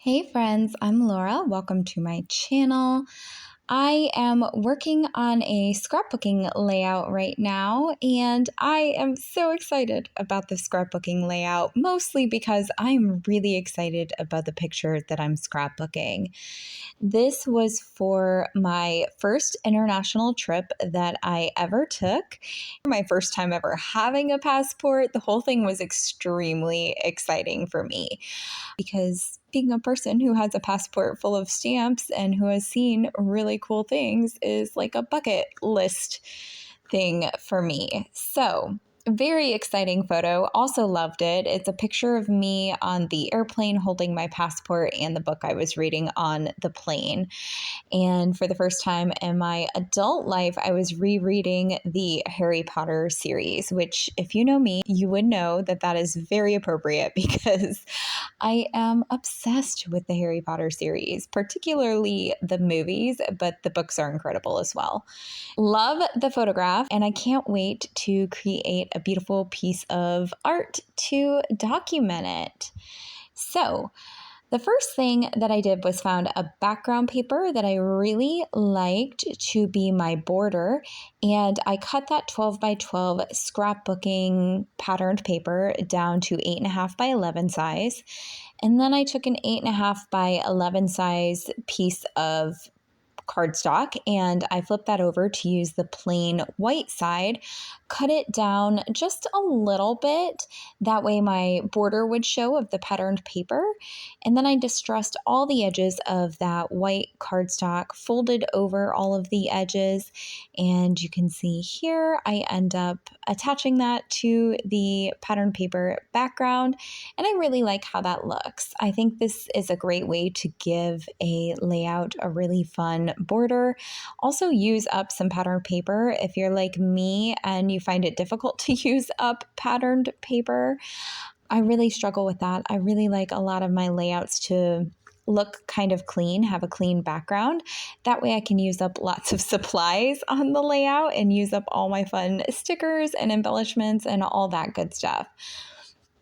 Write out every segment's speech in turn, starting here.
Hey friends, I'm Laura. Welcome to my channel. I am working on a scrapbooking layout right now, and I am so excited about the scrapbooking layout, mostly because I'm really excited about the picture that I'm scrapbooking. This was for my first international trip that I ever took. My first time ever having a passport. The whole thing was extremely exciting for me because being a person who has a passport full of stamps and who has seen really cool things is like a bucket list thing for me. So, very exciting photo. Also loved it. It's a picture of me on the airplane holding my passport and the book I was reading on the plane. And for the first time in my adult life, I was rereading the Harry Potter series, which, if you know me, you would know that that is very appropriate because I am obsessed with the Harry Potter series, particularly the movies, but the books are incredible as well. Love the photograph, and I can't wait to create a beautiful piece of art to document it. So, the first thing that I did was found a background paper that I really liked to be my border, and I cut that 12 by 12 scrapbooking patterned paper down to 8.5 by 11 size. And then I took an 8.5 by 11 size piece of cardstock and I flipped that over to use the plain white side, cut it down just a little bit. That way my border would show of the patterned paper. And then I distressed all the edges of that white cardstock, folded over all of the edges. And you can see here, I end up attaching that to the patterned paper background. And I really like how that looks. I think this is a great way to give a layout a really fun border. Also use up some patterned paper if you're like me and you find it difficult to use up patterned paper. I really struggle with that. I really like a lot of my layouts to look kind of clean, have a clean background. That way I can use up lots of supplies on the layout and use up all my fun stickers and embellishments and all that good stuff.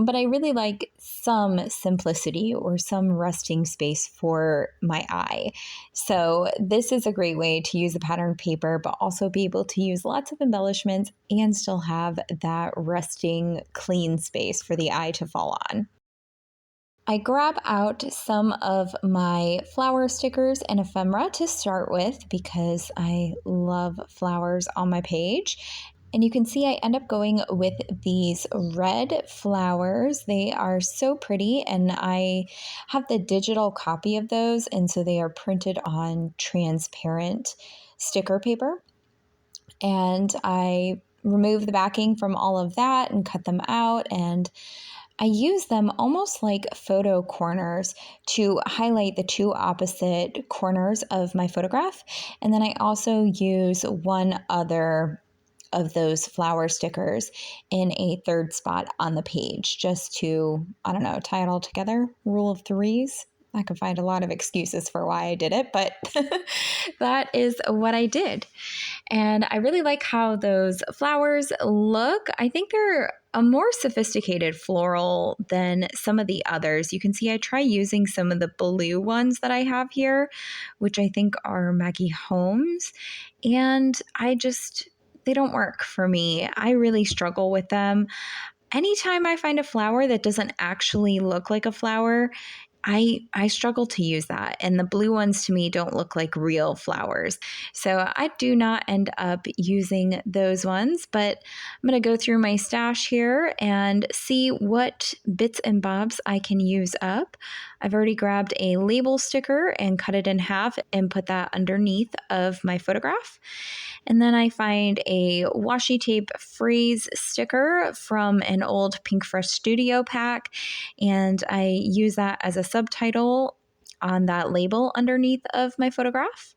But I really like some simplicity or some resting space for my eye. So this is a great way to use a patterned paper, but also be able to use lots of embellishments and still have that resting clean space for the eye to fall on. I grab out some of my flower stickers and ephemera to start with because I love flowers on my page. And you can see I end up going with these red flowers. They are so pretty, and I have the digital copy of those, and so they are printed on transparent sticker paper. And I remove the backing from all of that and cut them out, and I use them almost like photo corners to highlight the two opposite corners of my photograph. And then I also use one other of those flower stickers in a third spot on the page just to, I don't know, tie it all together. Rule of threes. I could find a lot of excuses for why I did it, but that is what I did. And I really like how those flowers look. I think they're a more sophisticated floral than some of the others. You can see I try using some of the blue ones that I have here, which I think are Maggie Holmes. And they don't work for me. I really struggle with them. Anytime I find a flower that doesn't actually look like a flower, I struggle to use that. And the blue ones to me don't look like real flowers. So I do not end up using those ones, but I'm going to go through my stash here and see what bits and bobs I can use up. I've already grabbed a label sticker and cut it in half and put that underneath of my photograph. And then I find a washi tape phrase sticker from an old Pink Fresh Studio pack, and I use that as a subtitle on that label underneath of my photograph.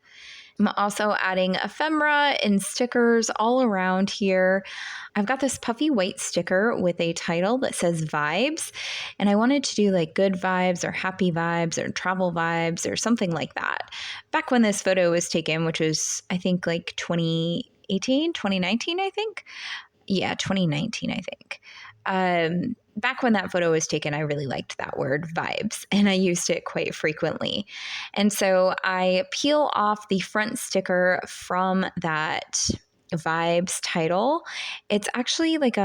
I'm also adding ephemera and stickers all around here. I've got this puffy white sticker with a title that says vibes, and I wanted to do like good vibes or happy vibes or travel vibes or something like that. Back when this photo was taken, which was I think like 2018, 2019, I think. Yeah, 2019, I think. back when that photo was taken, I really liked that word vibes, and I used it quite frequently. And so I peel off the front sticker from that vibes title. It's actually like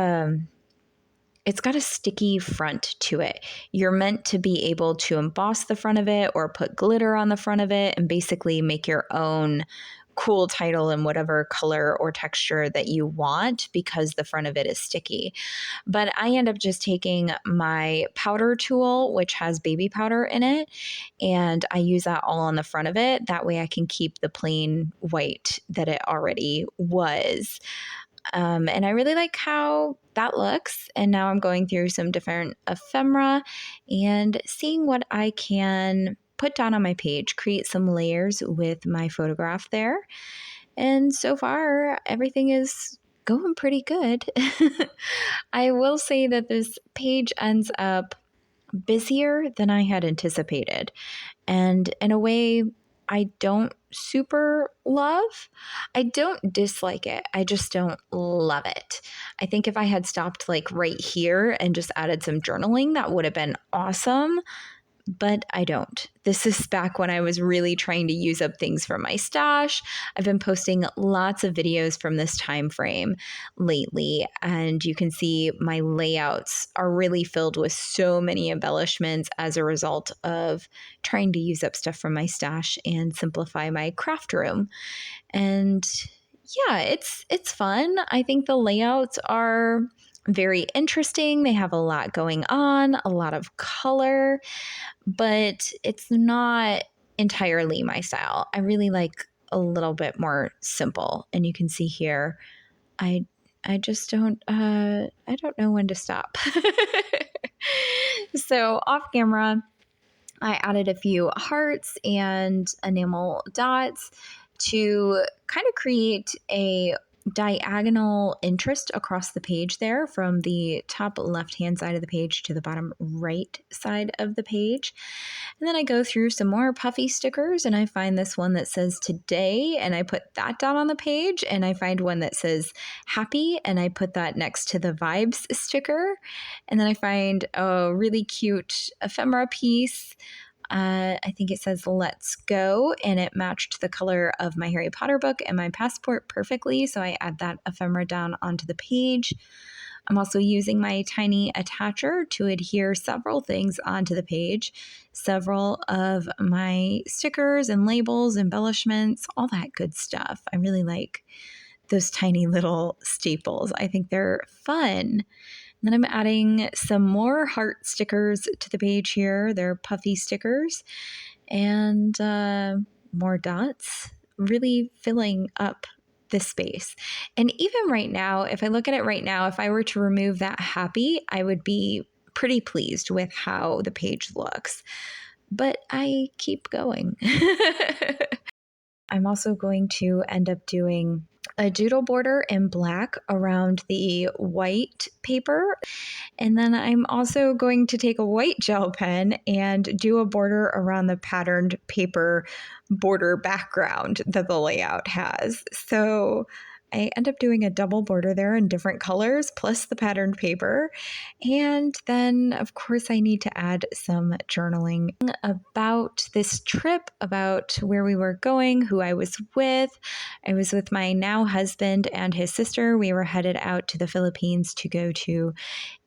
it's got a sticky front to it. You're meant to be able to emboss the front of it or put glitter on the front of it and basically make your own cool title in whatever color or texture that you want because the front of it is sticky. But I end up just taking my powder tool, which has baby powder in it, and I use that all on the front of it. That way I can keep the plain white that it already was. And I really like how that looks. And now I'm going through some different ephemera and seeing what I can put down on my page, create some layers with my photograph there. And so far, everything is going pretty good. I will say that this page ends up busier than I had anticipated. And in a way, I don't super love. I don't dislike it. I just don't love it. I think if I had stopped like right here and just added some journaling, that would have been awesome. But I don't. This is back when I was really trying to use up things from my stash. I've been posting lots of videos from this time frame lately, and you can see my layouts are really filled with so many embellishments as a result of trying to use up stuff from my stash and simplify my craft room. And yeah, it's fun. I think the layouts are very interesting. They have a lot going on, a lot of color, but it's not entirely my style. I really like a little bit more simple. And you can see here, I just I don't know when to stop. So off camera, I added a few hearts and enamel dots to kind of create a diagonal interest across the page there from the top left-hand side of the page to the bottom right side of the page. And then I go through some more puffy stickers and I find this one that says today and I put that down on the page, and I find one that says happy and I put that next to the vibes sticker. And then I find a really cute ephemera piece. I think it says let's go, and it matched the color of my Harry Potter book and my passport perfectly. So I add that ephemera down onto the page. I'm also using my tiny attacher to adhere several things onto the page, several of my stickers and labels, embellishments, all that good stuff. I really like those tiny little staples. I think they're fun. And then I'm adding some more heart stickers to the page here. They're puffy stickers and more dots, really filling up this space. And even right now, if I look at it right now, if I were to remove that happy, I would be pretty pleased with how the page looks. But I keep going. I'm also going to end up doing a doodle border in black around the white paper. And then I'm also going to take a white gel pen and do a border around the patterned paper border background that the layout has. So I end up doing a double border there in different colors, plus the patterned paper. And then, of course, I need to add some journaling about this trip, about where we were going, who I was with. I was with my now husband and his sister. We were headed out to the Philippines to go to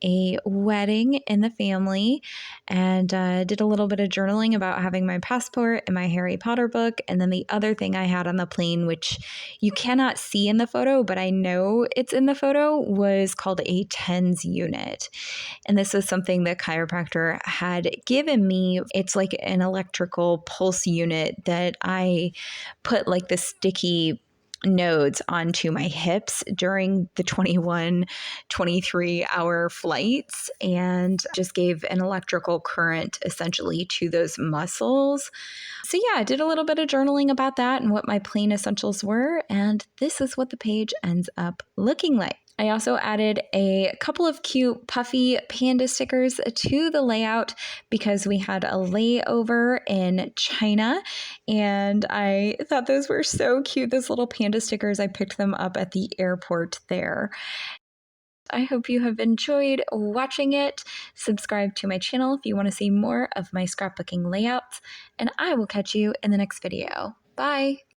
a wedding in the family, and did a little bit of journaling about having my passport and my Harry Potter book. And then the other thing I had on the plane, which you cannot see in the photo, but I know it's in the photo, was called a TENS unit. And this was something the chiropractor had given me. It's like an electrical pulse unit that I put like the sticky nodes onto my hips during the 23 hour flights, and just gave an electrical current essentially to those muscles. So yeah, I did a little bit of journaling about that and what my plane essentials were, and this is what the page ends up looking like. I also added a couple of cute puffy panda stickers to the layout because we had a layover in China, and I thought those were so cute. Those little panda stickers, I picked them up at the airport there. I hope you have enjoyed watching it. Subscribe to my channel if you want to see more of my scrapbooking layouts, and I will catch you in the next video. Bye!